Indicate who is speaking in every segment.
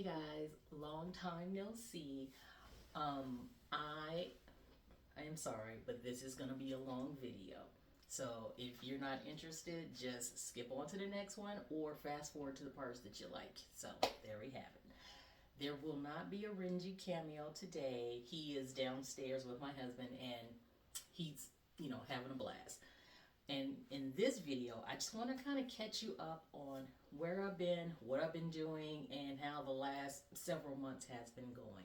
Speaker 1: Hey guys, long time no see. I am sorry, but this is gonna be a long video. So if you're not interested, just skip on to the next one or fast forward to the parts that you like. So there we have it. There will not be a Renji cameo today. He is downstairs with my husband and he's, having a blast. And in this video, I just want to kind of catch you up on where I've been, what I've been doing, and how the last several months has been going.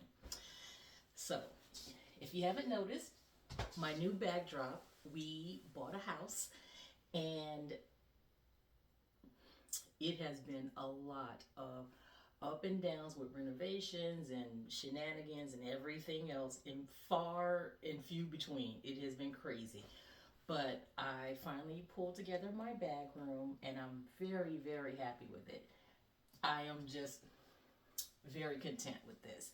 Speaker 1: So, if you haven't noticed, my new backdrop, we bought a house and it has been a lot of up and downs with renovations and shenanigans and everything else, and far and few between. It has been crazy. But I finally pulled together my bag room and I'm very, very happy with it. I am just very content with this.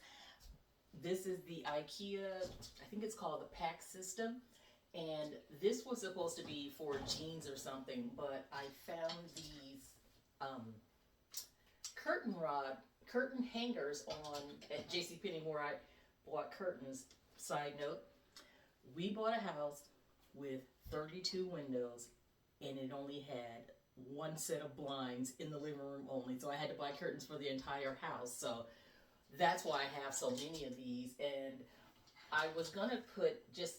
Speaker 1: This is the IKEA, I think it's called the pack system. And this was supposed to be for jeans or something, but I found these curtain hangers on at JCPenney where I bought curtains. Side note, we bought a house with 32 windows and it only had one set of blinds in the living room only. So I had to buy curtains for the entire house. So that's why I have so many of these. And I was gonna put just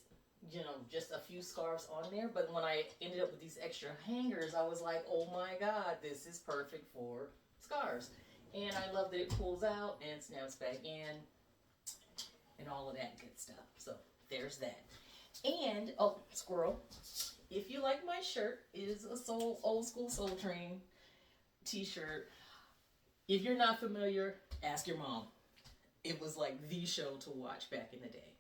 Speaker 1: a few scarves on there, but when I ended up with these extra hangers, I was like, oh my God, this is perfect for scarves. And I love that it pulls out and snaps back in and all of that good stuff. So there's that. And, oh, squirrel, if you like my shirt, it is a old school Soul Train t-shirt. If you're not familiar, ask your mom. It was like the show to watch back in the day.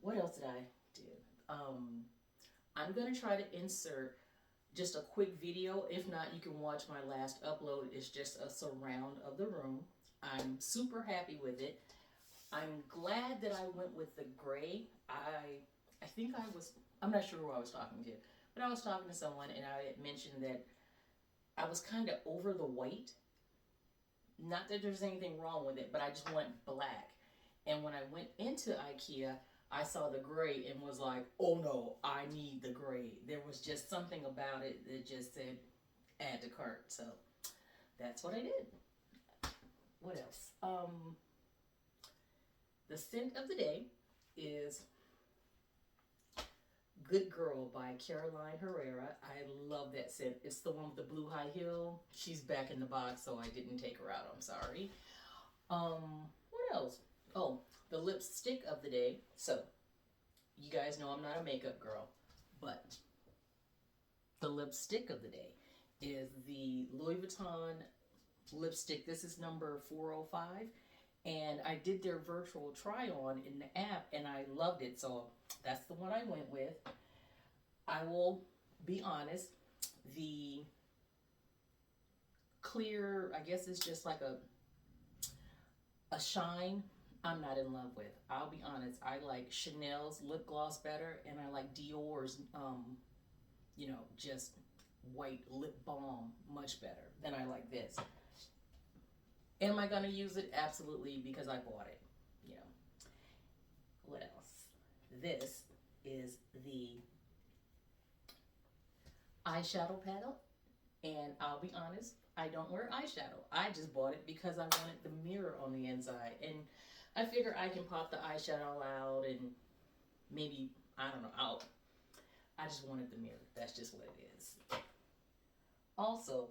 Speaker 1: What else did I do? I'm going to try to insert just a quick video. If not, you can watch my last upload. It's just a surround of the room. I'm super happy with it. I'm glad that I went with the gray. I think I'm not sure who I was talking to, but I was talking to someone and I had mentioned that I was kind of over the white. Not that there's anything wrong with it, but I just went black. And when I went into IKEA, I saw the gray and was like, oh no, I need the gray. There was just something about it that just said add to cart. So that's what I did. What else? The scent of the day is Good Girl by Caroline Herrera. I love that scent. It's the one with the blue high heel. She's back in the box, so I didn't take her out. I'm sorry. What else? Oh, the lipstick of the day. So, you guys know I'm not a makeup girl, but the lipstick of the day is the Louis Vuitton lipstick. This is number 405. And I did their virtual try on in the app and I loved it. So that's the one I went with. I will be honest, the clear, I guess it's just like a shine, I'm not in love with. I'll be honest, I like Chanel's lip gloss better and I like Dior's, just white lip balm much better than I like this. Am I going to use it? Absolutely, because I bought it. What else? This is the eyeshadow palette. And I'll be honest, I don't wear eyeshadow. I just bought it because I wanted the mirror on the inside. And I figure I can pop the eyeshadow out and maybe, I don't know, I just wanted the mirror. That's just what it is. Also,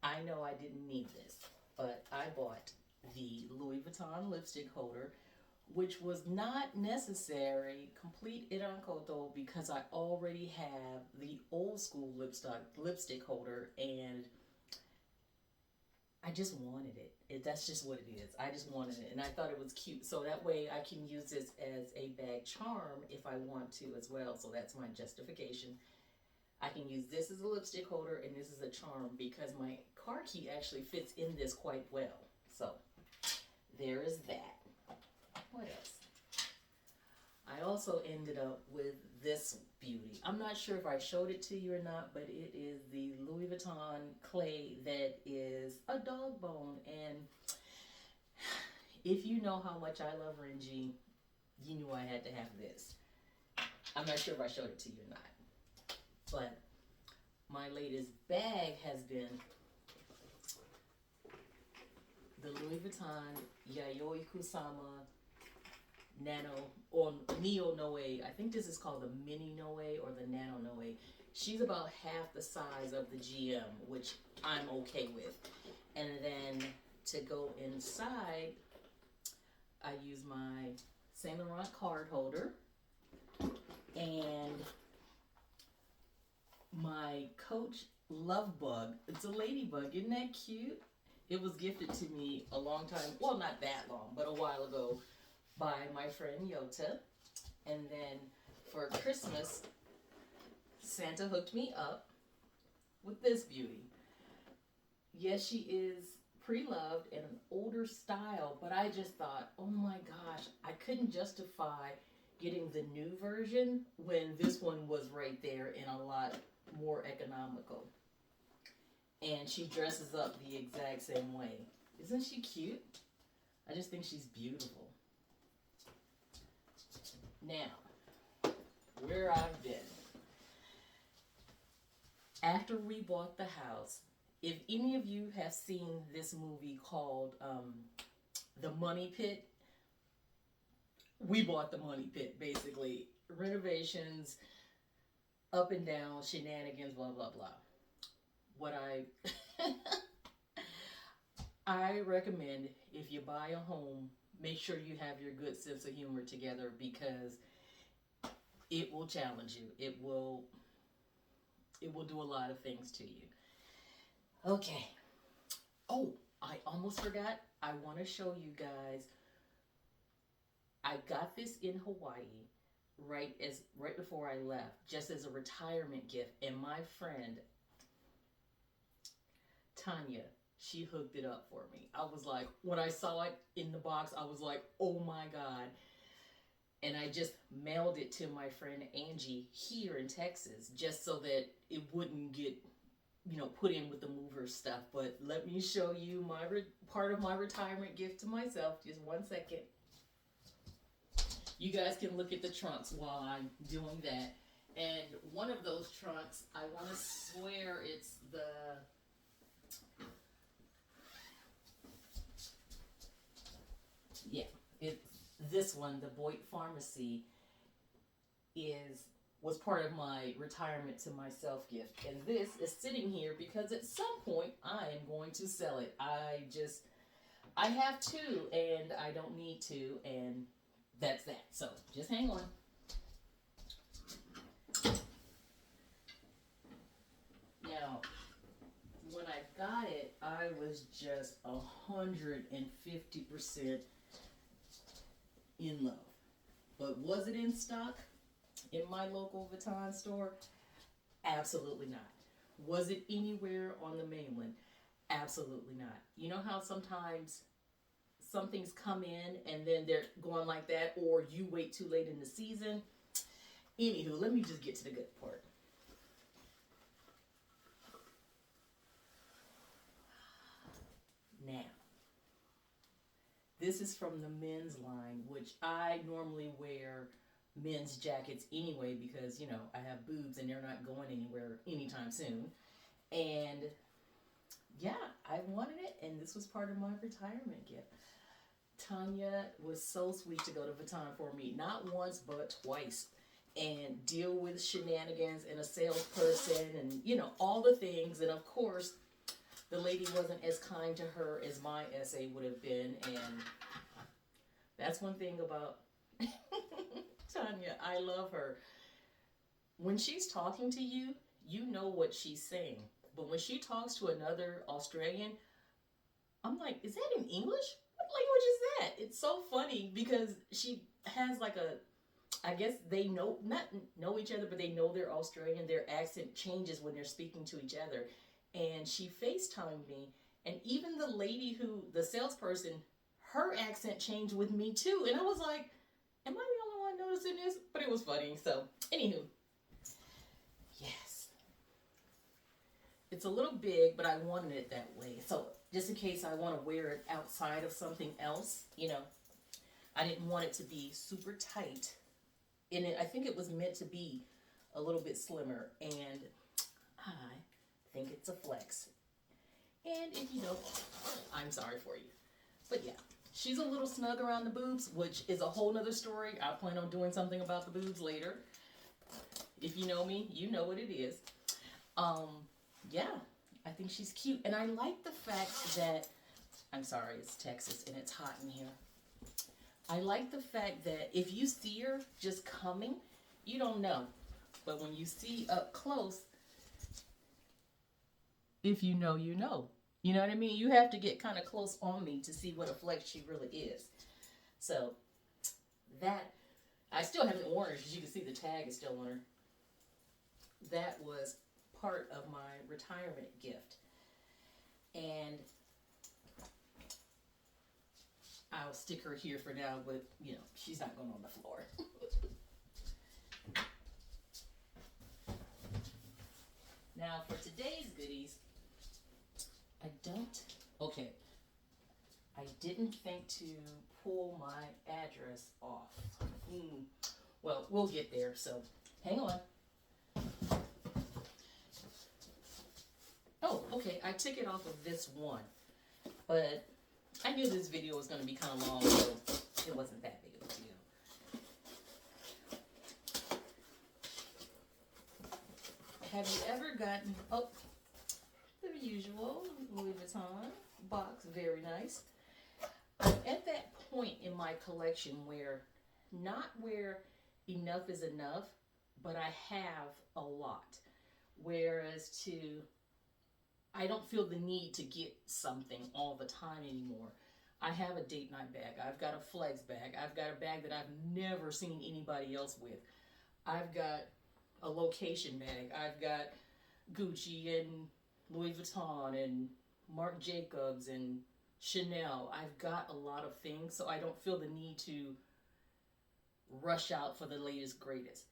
Speaker 1: I know I didn't need this, but I bought the Louis Vuitton lipstick holder, which was not necessary, complete Irankoto, because I already have the old school lipstick holder, and I just wanted it. That's just what it is. I just wanted it, and I thought it was cute, so that way I can use this as a bag charm if I want to as well, so that's my justification. I can use this as a lipstick holder and this is a charm because my car key actually fits in this quite well. So there is that. What else? I also ended up with this beauty. I'm not sure if I showed it to you or not, but it is the Louis Vuitton clay that is a dog bone. And if you know how much I love Renji, you knew I had to have this. I'm not sure if I showed it to you or not, but my latest bag has been the Louis Vuitton Yayoi Kusama Nano or Neo Noe. I think this is called the Mini Noe or the Nano Noe. She's about half the size of the GM, which I'm okay with. And then to go inside, I use my Saint Laurent card holder and my Coach Love Bug. It's a ladybug. Isn't that cute? It was gifted to me a long time, well, not that long, but a while ago by my friend Yota. And then for Christmas, Santa hooked me up with this beauty. Yes, she is pre-loved in an older style, but I just thought, oh my gosh, I couldn't justify getting the new version when this one was right there and a lot more economical. And she dresses up the exact same way. Isn't she cute? I just think she's beautiful. Now, where I've been. After we bought the house, if any of you have seen this movie called The Money Pit, we bought the Money Pit, basically. Renovations, up and down, shenanigans, blah, blah, blah. What I recommend, if you buy a home, make sure you have your good sense of humor together, because it will challenge you. It will do a lot of things to you. Okay. Oh, I almost forgot. I want to show you guys. I got this in Hawaii right before I left, just as a retirement gift, and my friend Tanya, she hooked it up for me. I was like, when I saw it in the box, I was like, oh my God. And I just mailed it to my friend Angie here in Texas, just so that it wouldn't get, put in with the mover stuff. But let me show you my part of my retirement gift to myself. Just 1 second. You guys can look at the trunks while I'm doing that. And one of those trunks, I want to swear it's this one, the Boyd Pharmacy, was part of my retirement to myself gift. And this is sitting here because at some point I am going to sell it. I have to, and I don't need to, and that's that. So just hang on. Now, when I got it, I was just 150% in love. But was it in stock in my local Vuitton store? Absolutely not. Was it anywhere on the mainland? Absolutely not. You know how sometimes some things come in and then they're going like that, or you wait too late in the season? Anywho, let me just get to the good part. Now, this is from the men's line, which I normally wear men's jackets anyway because, I have boobs and they're not going anywhere anytime soon. And yeah, I wanted it, and this was part of my retirement gift. Tanya was so sweet to go to Vuitton for me, not once but twice, and deal with shenanigans and a salesperson and, all the things. And of course, the lady wasn't as kind to her as my essay would have been. And that's one thing about Tanya. I love her. When she's talking to you, you know what she's saying. But when she talks to another Australian, I'm like, is that in English? What language is that? It's so funny because she has I guess they not know each other, but they know they're Australian. Their accent changes when they're speaking to each other. And she FaceTimed me, and even the salesperson, her accent changed with me too. And I was like, am I the only one I noticing this? But it was funny. So, anywho, yes. It's a little big, but I wanted it that way. So, just in case I want to wear it outside of something else, you know, I didn't want it to be super tight. And I think it was meant to be a little bit slimmer, and I think it's a flex. And if you don't, I'm sorry for you. But yeah, she's a little snug around the boobs, which is a whole nother story. I plan on doing something about the boobs later. If you know me, you know what it is. Yeah, I think she's cute. And I like the fact that, I'm sorry, it's Texas and it's hot in here. I like the fact that if you see her just coming, you don't know. But when you see up close, if you know, you know. You know what I mean? You have to get kind of close on me to see what a flex she really is. So, that, I still haven't worn her because you can see the tag is still on her. That was part of my retirement gift. And I'll stick her here for now, but, you know, she's not going on the floor. Now, for today's goodies, I didn't think to pull my address off. Well, we'll get there, so hang on. Oh, okay, I took it off of this one, but I knew this video was going to be kind of long, so it wasn't that big of a deal. Have you ever gotten, the usual Louis Vuitton box, very nice. I'm at that point in my collection where, not where enough is enough, but I have a lot. Whereas I don't feel the need to get something all the time anymore. I have a date night bag. I've got a flex bag. I've got a bag that I've never seen anybody else with. I've got a location bag. I've got Gucci and Louis Vuitton and Marc Jacobs and Chanel. I've got a lot of things, so I don't feel the need to rush out for the latest, greatest.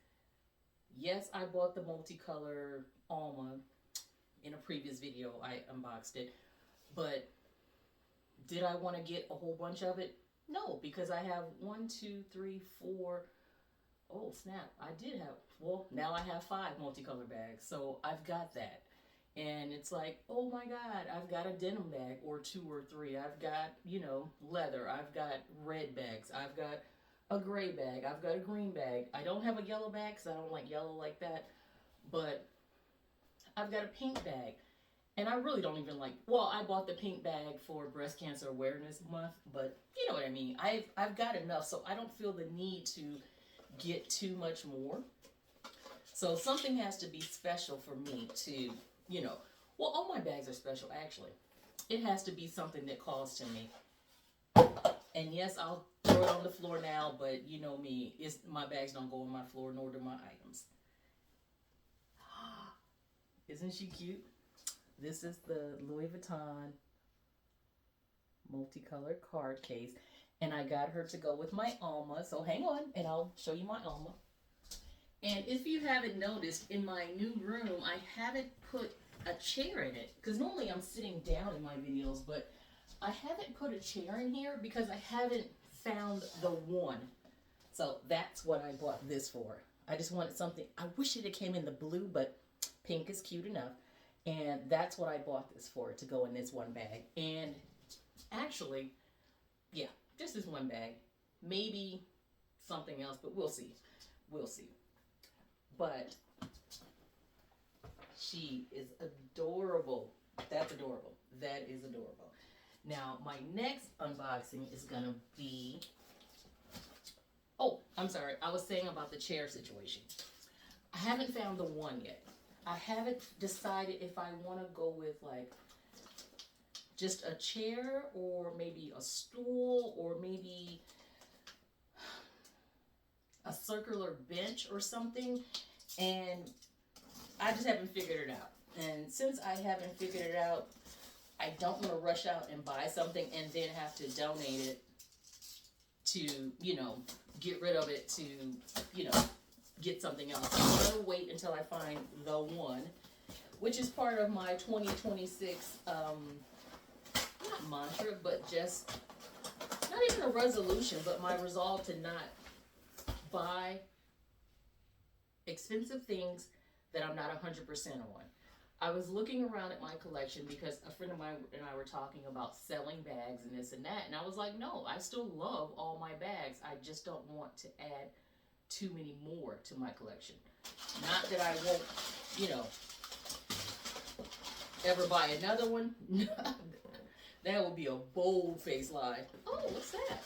Speaker 1: Yes, I bought the multicolor Alma in a previous video. I unboxed it, but did I want to get a whole bunch of it? No, because I have 1, 2, 3, 4. Oh snap! I did have. Well, now I have 5 multicolor bags, so I've got that. And it's like, oh my God, I've got a denim bag or 2 or 3. I've got, you know, leather. I've got red bags. I've got a gray bag. I've got a green bag. I don't have a yellow bag because I don't like yellow like that. But I've got a pink bag. And I really don't even like, well, I bought the pink bag for Breast Cancer Awareness Month, but you know what I mean. I've got enough, so I don't feel the need to get too much more. So something has to be special for me to, you know, well, all my bags are special, actually. It has to be something that calls to me. And yes, I'll throw it on the floor now, but you know me, my bags don't go on my floor, nor do my items. Isn't she cute? This is the Louis Vuitton multicolored card case. And I got her to go with my Alma. So hang on, and I'll show you my Alma. And if you haven't noticed, in my new room, I haven't put a chair in it. Because normally I'm sitting down in my videos, but I haven't put a chair in here because I haven't found the one. So that's what I bought this for. I just wanted something. I wish it had came in the blue, but pink is cute enough. And that's what I bought this for, to go in this one bag. And actually, yeah, just this one bag. Maybe something else, but we'll see. We'll see. But she is adorable. That's adorable. That is adorable. Now, my next unboxing is going to be... Oh, I'm sorry. I was saying about the chair situation. I haven't found the one yet. I haven't decided if I want to go with like just a chair or maybe a stool or maybe a circular bench or something. And I just haven't figured it out. And since I haven't figured it out, I don't want to rush out and buy something and then have to donate it to, you know, get rid of it to, you know, get something else. I'm going to wait until I find the one, which is part of my 2026, not mantra, but just, not even a resolution, but my resolve to not buy expensive things that I'm not 100% on. I was looking around at my collection because a friend of mine and I were talking about selling bags and this and that, and I was like, no, I still love all my bags. I just don't want to add too many more to my collection. Not that I won't, you know, ever buy another one. That would be a bold-faced lie. Oh, what's that?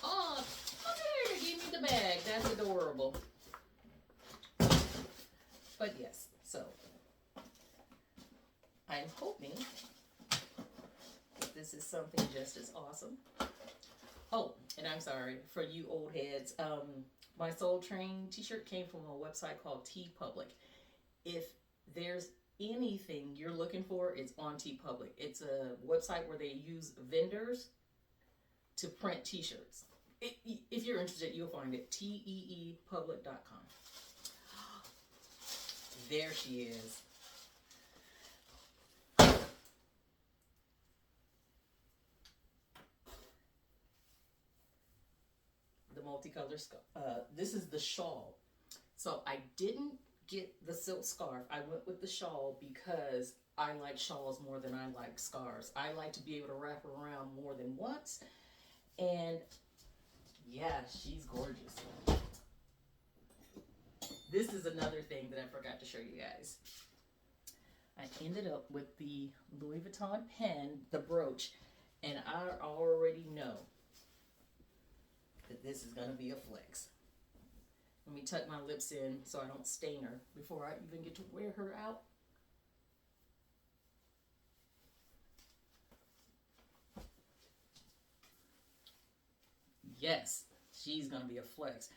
Speaker 1: Oh, look at her, give me the bag. That's adorable. But yes, so I'm hoping that this is something just as awesome. Oh, and I'm sorry for you old heads. My Soul Train t-shirt came from a website called TeePublic. If there's anything you're looking for, it's on TeePublic. It's a website where they use vendors to print t-shirts. If you're interested, you'll find it. teepublic.com. There she is. The multicolor scarf. This is the shawl. So I didn't get the silk scarf. I went with the shawl because I like shawls more than I like scarves. I like to be able to wrap around more than once. And yeah, she's gorgeous. This is another thing that I forgot to show you guys. I ended up with the Louis Vuitton pen, the brooch, and I already know that this is going to be a flex. Let me tuck my lips in so I don't stain her before I even get to wear her out. Yes, she's going to be a flex.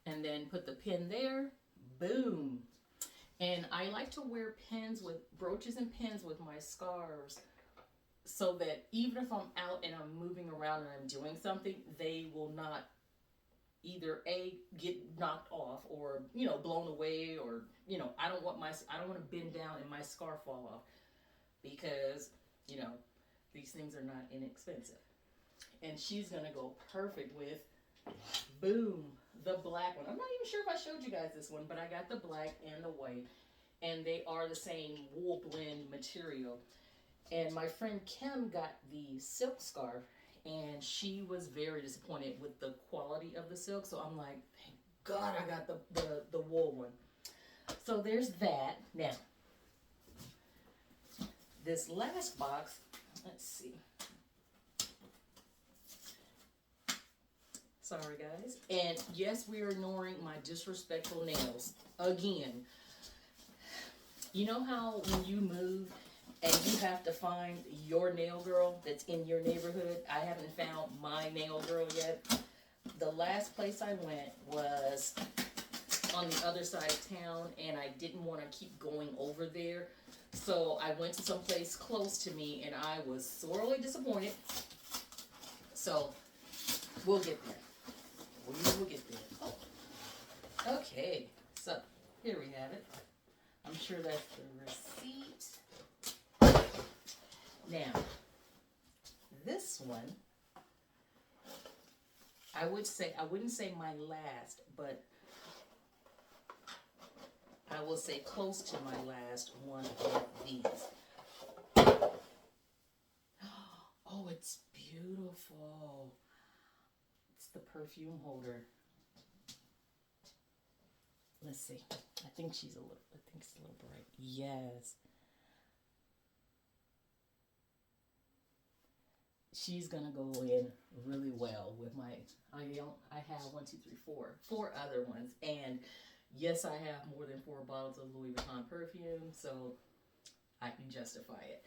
Speaker 1: And then put the pin there. Boom. And I like to wear pins with brooches and pins with my scarves so that even if I'm out and I'm moving around and I'm doing something, they will not either get knocked off or, you know, blown away, or, you know, I don't want to bend down and my scarf fall off, because, you know, these things are not inexpensive. And she's going to go perfect with, boom, the black one. I'm not even sure if I showed you guys this one, but I got the black and the white, and they are the same wool blend material. And my friend Kim got the silk scarf, and she was very disappointed with the quality of the silk. So I'm like, thank God I got the wool one. So there's that. Now, this last box, let's see. Sorry, guys. And yes, we are ignoring my disrespectful nails again. You know how when you move and you have to find your nail girl that's in your neighborhood? I haven't found my nail girl yet. The last place I went was on the other side of town, and I didn't want to keep going over there. So I went to some place close to me, and I was sorely disappointed. So we'll get there. We will get there. Oh, okay. So here we have it. I'm sure that's the receipt. Now, this one, I wouldn't say my last, but I will say close to my last one of these. Oh, it's beautiful. It's the perfume holder. Let's see. I think it's a little bright. Yes. She's gonna go in really well with my, I have 4 other ones, and yes, I have more than 4 bottles of Louis Vuitton perfume, so I can justify it.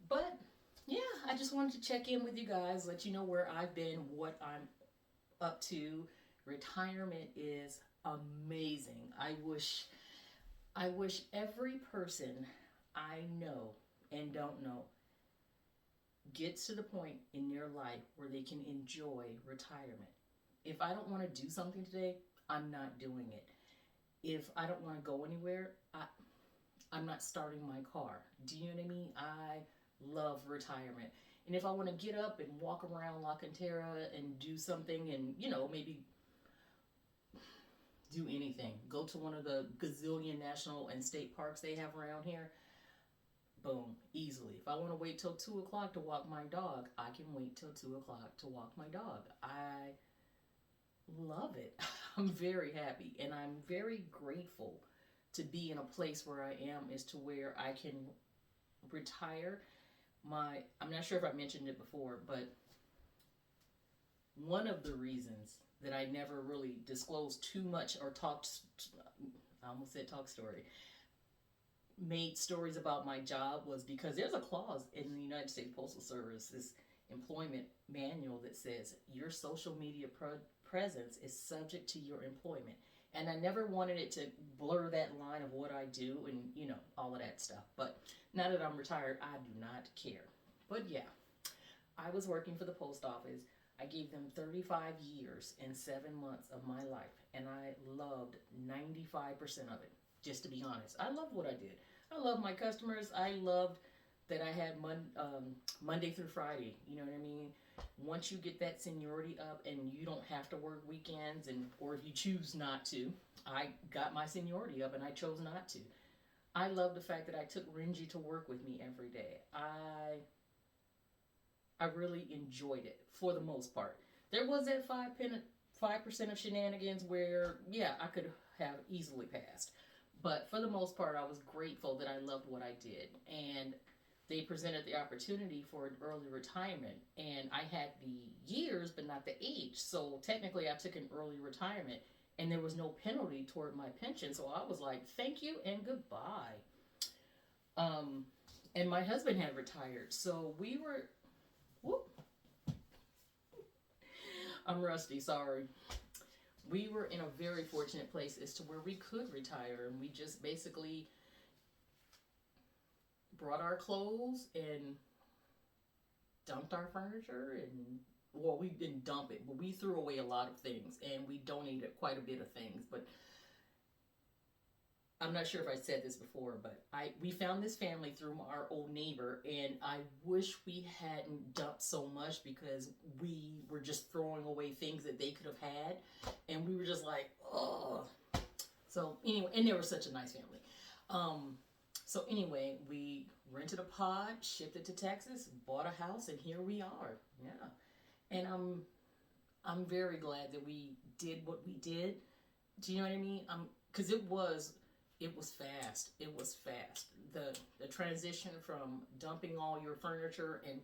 Speaker 1: But yeah, I just wanted to check in with you guys, let you know where I've been, what I'm up to. Retirement is amazing. I wish every person I know and don't know gets to the point in their life where they can enjoy retirement. If I don't want to do something today, I'm not doing it. If I don't want to go anywhere, I'm not starting my car. Do you know what I mean? I love retirement. And if I want to get up and walk around La Cantera and do something and, maybe do anything, go to one of the gazillion national and state parks they have around here, boom, easily. If I want to wait till 2 o'clock to walk my dog, I can wait till 2 o'clock to walk my dog. I love it. I'm very happy and I'm very grateful to be in a place where I am, is to where I can retire. I'm not sure if I mentioned it before, but one of the reasons that I never really disclosed too much or I almost said talk story, made stories about my job, was because there's a clause in the United States Postal Service's employment manual that says your social media presence is subject to your employment. And I never wanted it to blur that line of what I do and, all of that stuff. But now that I'm retired, I do not care. But yeah, I was working for the post office. I gave them 35 years and 7 months of my life. And I loved 95% of it, just to be honest. I loved what I did. I loved my customers. I loved that I had Monday through Friday. You know what I mean? Once you get that seniority up and you don't have to work weekends, or if you choose not to, I got my seniority up and I chose not to. I love the fact that I took Renji to work with me every day. I really enjoyed it for the most part. There was that 5% of shenanigans where, yeah, I could have easily passed. But for the most part, I was grateful that I loved what I did. And they presented the opportunity for an early retirement. And I had the years, but not the age. So technically, I took an early retirement. And there was no penalty toward my pension. So I was like, thank you and goodbye. And my husband had retired. So we were... Whoop. I'm rusty, sorry. We were in a very fortunate place as to where we could retire, and we just basically brought our clothes and dumped our furniture, and, well, we didn't dump it, but we threw away a lot of things, and we donated quite a bit of things. But I'm not sure if I said this before, but we found this family through our old neighbor, and I wish we hadn't dumped so much, because we were just throwing away things that they could have had, and we were just like, oh. So anyway, and they were such a nice family. So anyway, we rented a pod, shipped it to Texas, bought a house, and here we are. Yeah, and I'm very glad that we did what we did. Do you know what I mean? Because it was fast. It was fast. The transition from dumping all your furniture and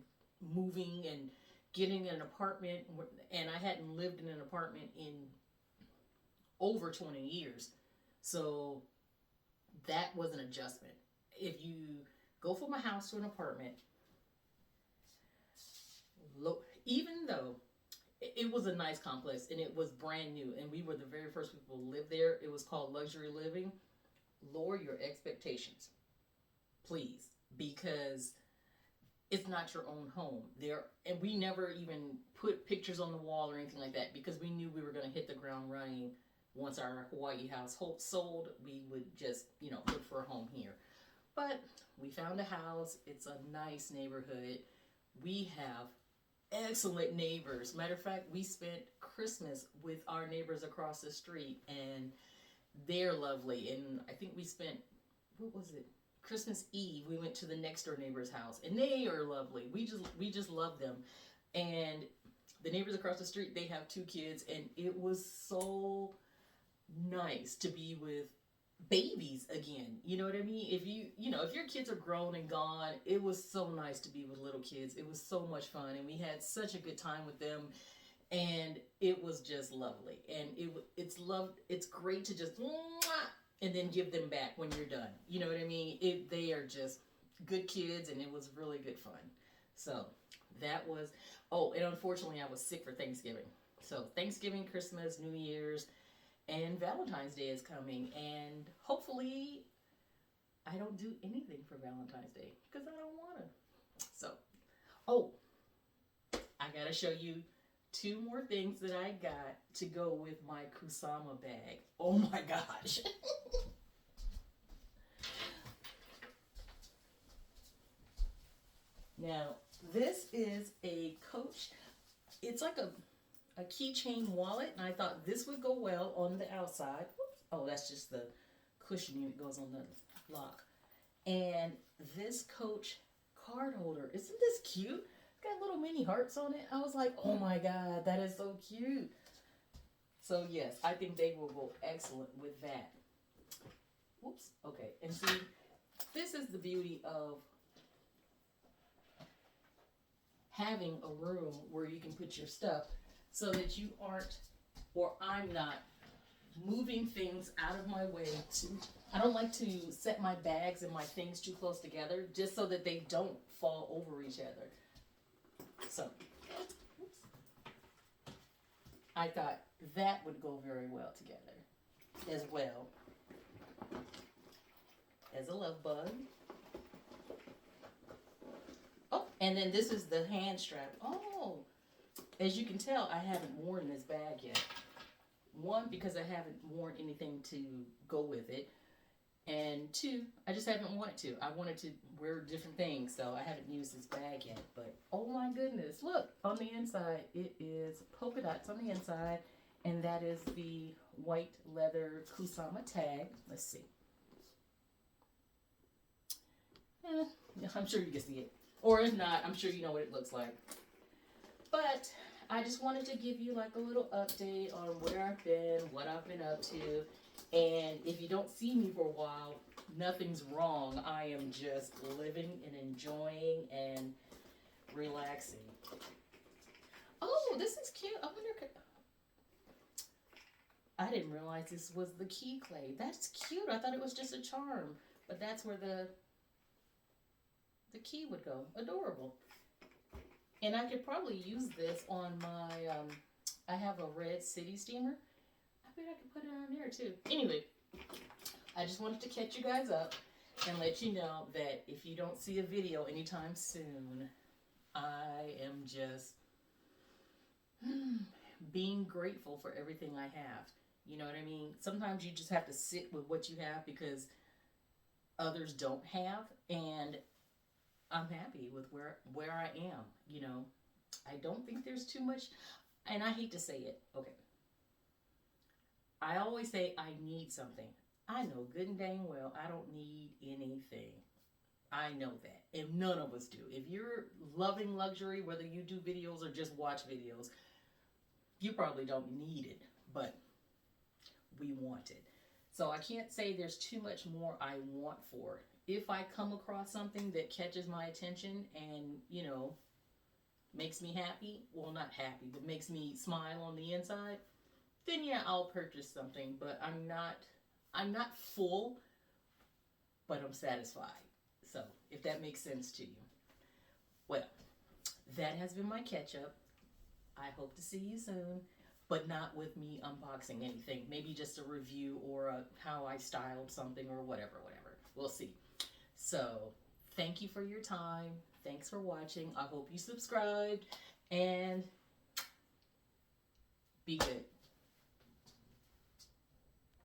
Speaker 1: moving and getting an apartment, and I hadn't lived in an apartment in over 20 years. So that was an adjustment. If you go from a house to an apartment, look, even though it was a nice complex and it was brand new and we were the very first people to live there, it was called luxury living. Lower your expectations, please, because it's not your own home there. And we never even put pictures on the wall or anything like that, because we knew we were going to hit the ground running. Once our Hawaii house sold, we would just, look for a home here. But we found a house. It's a nice neighborhood. We have excellent neighbors. Matter of fact, we spent Christmas with our neighbors across the street, and they're lovely. And I think we spent, Christmas Eve, we went to the next door neighbor's house, and they are lovely. We just love them. And the neighbors across the street, they have 2 kids, and it was so nice to be with babies again. You know what I mean? If your kids are grown and gone, it was so nice to be with little kids. It was so much fun, and we had such a good time with them, and it was just lovely. And it's great to just and then give them back when you're done. You know what I mean? They are just good kids, and it was really good fun. So that was, and unfortunately I was sick for Thanksgiving. So Thanksgiving, Christmas, New Year's, and Valentine's Day is coming, and hopefully I don't do anything for Valentine's Day, because I don't want to. So, I gotta show you 2 more things that I got to go with my Kusama bag. Oh my gosh. Now, this is a Coach. It's like a keychain wallet, and I thought this would go well on the outside. Oops. Oh, that's just the cushioning that goes on the lock. And this Coach card holder. Isn't this cute? It's got little mini hearts on it. I was like, oh my God, that is so cute. So yes, I think they will go excellent with that. Whoops. Okay. And see, this is the beauty of having a room where you can put your stuff so that you aren't, or I'm not, moving things out of my way. I don't like to set my bags and my things too close together just so that they don't fall over each other. So, I thought that would go very well together as well as a love bug. Oh, and then this is the hand strap. Oh, as you can tell, I haven't worn this bag yet. One, because I haven't worn anything to go with it. And 2, I just haven't wanted to. I wanted to wear different things, so I haven't used this bag yet. But, oh my goodness, look, on the inside, it is polka dots on the inside. And that is the white leather Kusama tag. Let's see. I'm sure you can see it. Or if not, I'm sure you know what it looks like. But I just wanted to give you like a little update on where I've been, what I've been up to. And if you don't see me for a while, nothing's wrong. I am just living and enjoying and relaxing. Oh, this is cute. I wonder if I didn't realize this was the key clay. That's cute. I thought it was just a charm. But that's where the key would go. Adorable. And I could probably use this on my, I have a red city steamer. I bet I could put it on there too. Anyway, I just wanted to catch you guys up and let you know that if you don't see a video anytime soon, I am just being grateful for everything I have. You know what I mean? Sometimes you just have to sit with what you have because others don't have, and I'm happy with where I am. You know, I don't think there's too much, and I hate to say it. Okay. I always say I need something. I know good and dang well I don't need anything. I know that. And none of us do. If you're loving luxury, whether you do videos or just watch videos, you probably don't need it, but we want it. So I can't say there's too much more I want for. If I come across something that catches my attention and, you know, makes me happy, well, not happy, but makes me smile on the inside, then yeah, I'll purchase something. But I'm not full, but I'm satisfied. So if that makes sense to you. Well, that has been my catch up. I hope to see you soon, but not with me unboxing anything. Maybe just a review or how I styled something or whatever. We'll see. So thank you for your time. Thanks for watching. I hope you subscribed and be good.